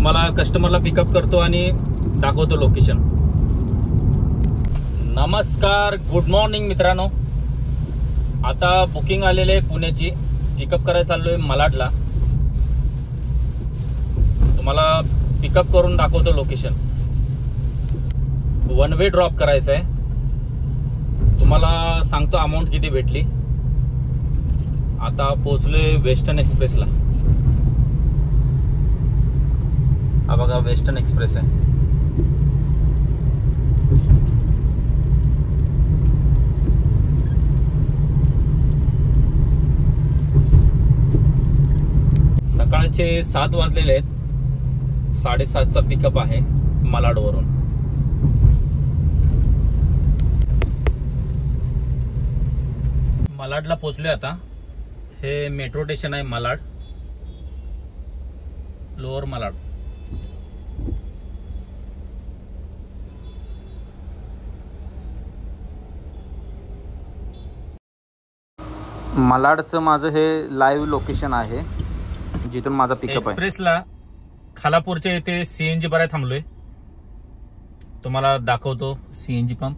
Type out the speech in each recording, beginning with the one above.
तुम्हाला कस्टमरला पिकअप करतो आणि दाखवतो लोकेशन. नमस्कार, गुड मॉर्निंग मित्रांनो. आता बुकिंग आलेले आहे पुण्याची. पिकअप करायला चाललोय मालाडला. तुम्हाला पिकअप करून दाखवतो लोकेशन. 1 वे ड्रॉप करायचं आहे. तुम्हाला सांगतो अमाऊंट किती भेटली. आता पोहोचलोय वेस्टर्न एक्सप्रेसला. हा बघा वेस्टर्न एक्सप्रेस आहे. सकाळचे 7 वाजलेले आहेत. 7:30चा पिकअप आहे मालाडवरून. मालाडला पोहोचलोय आता. हे मेट्रो स्टेशन आहे मालाड, लोअर मालाड. मालाडचं माझं हे लाईव्ह लोकेशन आहे जिथून माझा पिकअप आहे. एक्सप्रेसला खालापूरच्या इथे सीएनजी भरायला थांबलोय. तुम्हाला दाखवतो सीएनजी पंप.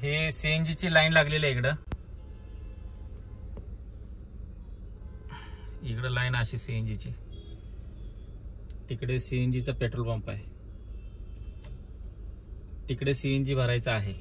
हे सीएनजी ची लाईन लागलेली आहे. इकडे लाईन अशी सीएनजी ची. तिकडे सीएनजीचा पेट्रोल पंप आहे. तिकडे सीएनजी भरायचा आहे.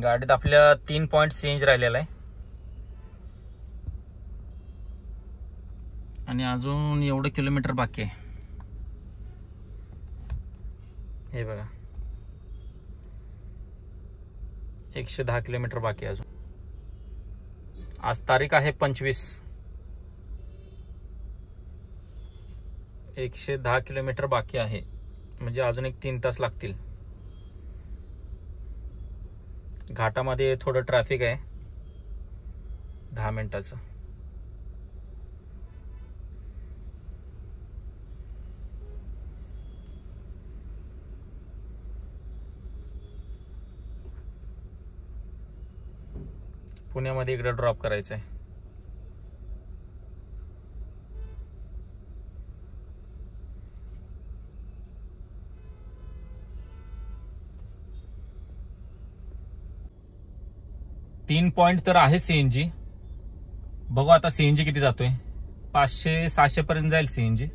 गाडीत आपल्या 3 पॉइंट सीएनजी राहिलेला आहे आणि अजून एवढं किलोमीटर बाकी आहे. हे बघा 110 किलोमीटर बाकी आहे अजून. आज तारीख आहे 25. 110 किलोमीटर बाकी आहे, म्हणजे अजून एक 3 तास लागतील. घाटामध्ये थोडं ट्रॅफिक आहे 10 मिनिटाचं. पुण्यामध्ये इकडे ड्रॉप करायचं आहे. तीन पॉइंट तर आहे सीएनजी. बघू आता सीएनजी किती जातोय. 500-600 पर्यंत जाईल सीएनजी.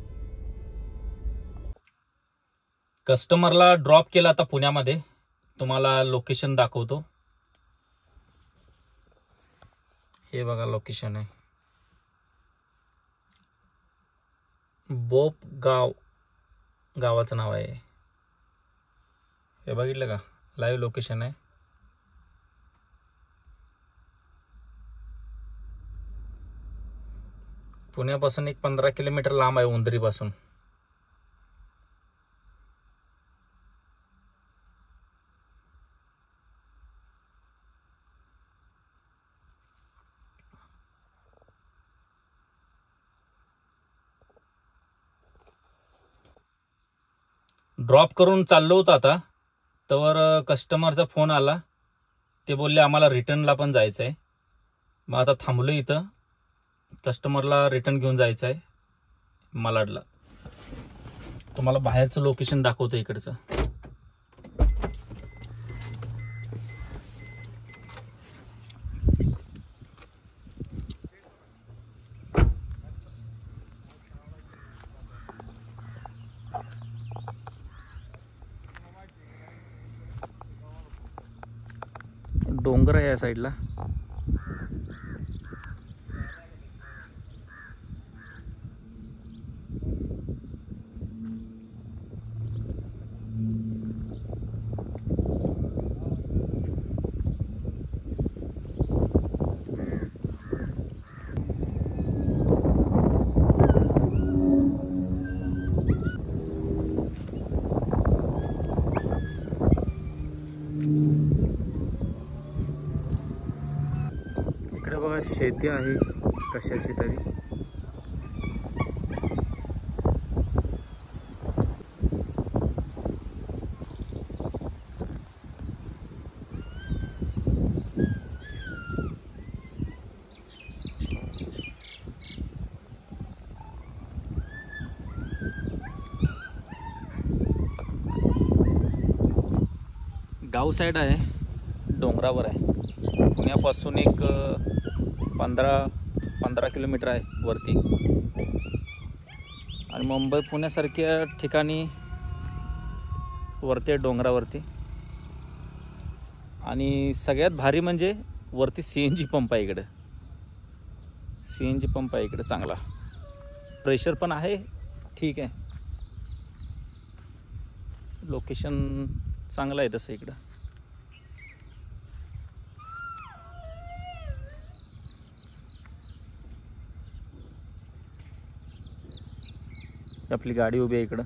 कस्टमरला ड्रॉप केला आता पुण्यामध्ये. तुम्हाला लोकेशन दाखवतो. हे बघा लोकेशन आहे. बोप गाव गावाचं नाव आहे. हे बघितलं का, लाईव्ह लोकेशन आहे. पुण्यापासून एक 15 किलोमीटर लांब आहे उंदरी पासून. ड्रॉप करून चाललो होतो आता, तर कस्टमरचा फोन आला. ते बोलले आम्हाला रिटर्नला पण जायचं आहे. मग आता थांबलो इथं. कस्टमरला रिटर्न घेऊन जायचं आहे मालाडला. तुम्हाला बाहेरचं लोकेशन दाखवतो इकडचं. डोंगर आहे या साईडला. शेती आहे कशाची तरी. गाव साईड आहे, डोंगरावर आहे. पुण्यापासून एक 15 किलोमीटर आहे वरती. आणि मुंबई पुण्यासारख्या ठिकाणी वरती डोंगरावरती. आणि सगळ्यात भारी म्हणजे वरती CNG पंप आहे. इकडं CNG पंप आहे इकडे चांगला. प्रेशर पण आहे, ठीक आहे. लोकेशन चांगलं आहे तसं इकडं. आपली गाडी उभी आहे इकडं.